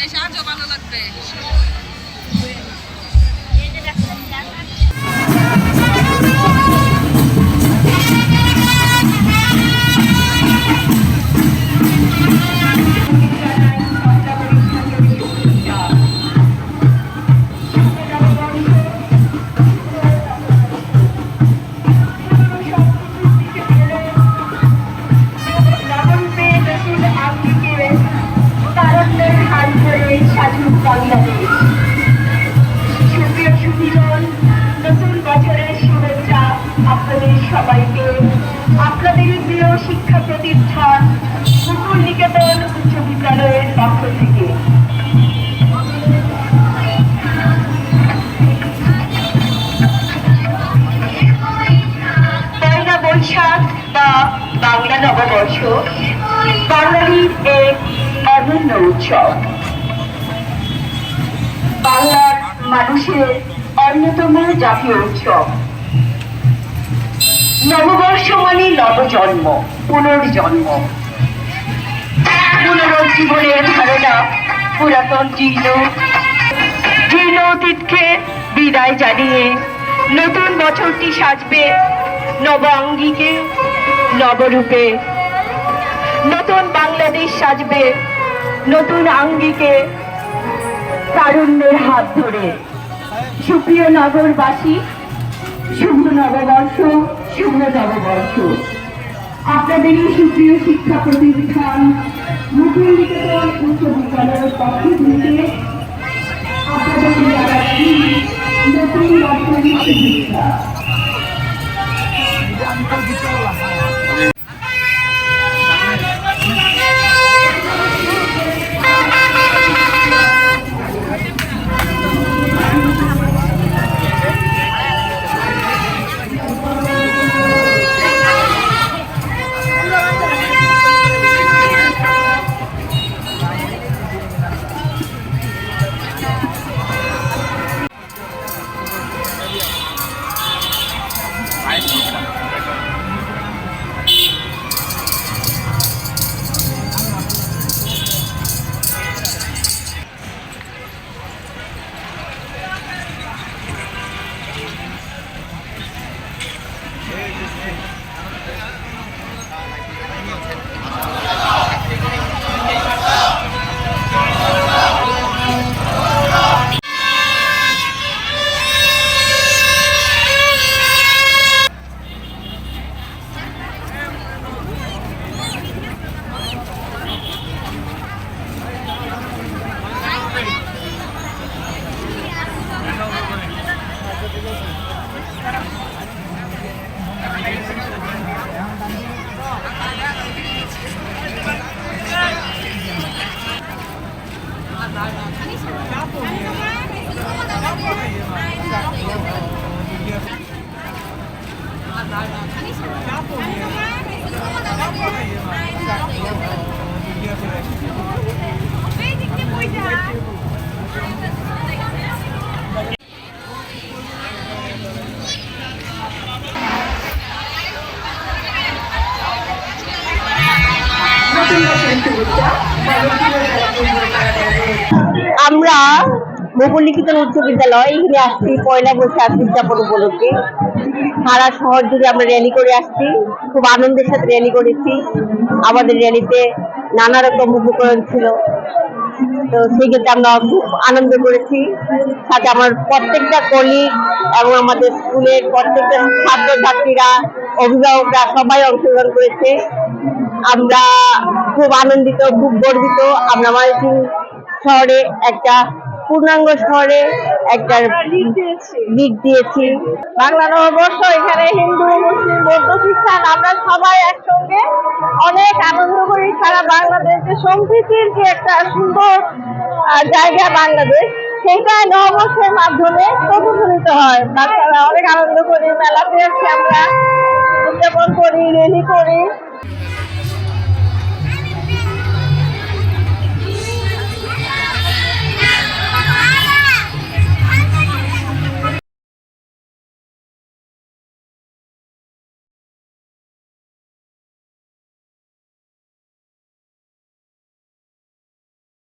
এই সাহায্য ভালো লাগবে। নতুন বছরের শুভেচ্ছা আপনাদের সবাইকে। আপনাদের প্রিয় শিক্ষা প্রতিষ্ঠান মুকুল নিকেতন উচ্চ বিদ্যালয়ের পক্ষ থেকে পয়লা বৈশাখ বা বাংলা নববর্ষ বাঙালির এক অনন্য উৎসব, বাংলার মানুষের অন্যতম জাতীয় উৎসব। নববর্ষ মানে নবজন্ম, পুনর্জন্ম, পুনরুজ্জীবনের ধারণা। পুরাতন জীর্ণ অতীতকে বিদায় জানিয়ে নতুন বছরটি সাজবে নব আঙ্গিকে, নবরূপে। নতুন বাংলাদেশ সাজবে নতুন আঙ্গিকে, তারুণ্যের হাত ধরে। সুপ্রিয় নগরবাসী, শুভ নববর্ষ, শুভ নববর্ষ। আপনাদেরই সুপ্রিয় শিক্ষা প্রতিষ্ঠান মুকুল নিকেতন উচ্চ বিদ্যালয়ের পক্ষ থেকে আপনাদের জানাচ্ছি নতুন বছরের শুভেচ্ছা। আমরা মুকুল নিকেতন উচ্চ বিদ্যালয় এখানে আসছি পয়লা বৈশাখ উদযাপন উপলক্ষে। সারা শহর জুড়ে আমরা র্যালি করে আসছি, খুব আনন্দের সাথে র্যালি করেছি। আমাদের র্যালিতে নানা রকম উপকরণ ছিল, তো সেক্ষেত্রে আমরা খুব আনন্দ করেছি। সাথে আমার প্রত্যেকটা কলিগ এবং আমাদের স্কুলের প্রত্যেকটা ছাত্রছাত্রীরা, অভিভাবকরা সবাই অংশগ্রহণ করেছে। আমরা খুব আনন্দিত, খুব গর্বিত। আমরা ময়মনসিংহ শহরে একটা পূর্ণাঙ্গ শহরে একটা লিড দিয়েছি। বাংলা নববর্ষ, এখানে হিন্দু, মুসলিম, বৌদ্ধ, খ্রিস্টান আমরা সবাই একসঙ্গে অনেক আনন্দ করি। সারা বাংলাদেশে সম্প্রীতির যে একটা সুন্দর জায়গা বাংলাদেশ, সেটা নববর্ষের মাধ্যমে প্রতিফলিত হয়। বাচ্চারা অনেক আনন্দ করি, মেলাতে আমরা উদযাপন করি, রেলি করি।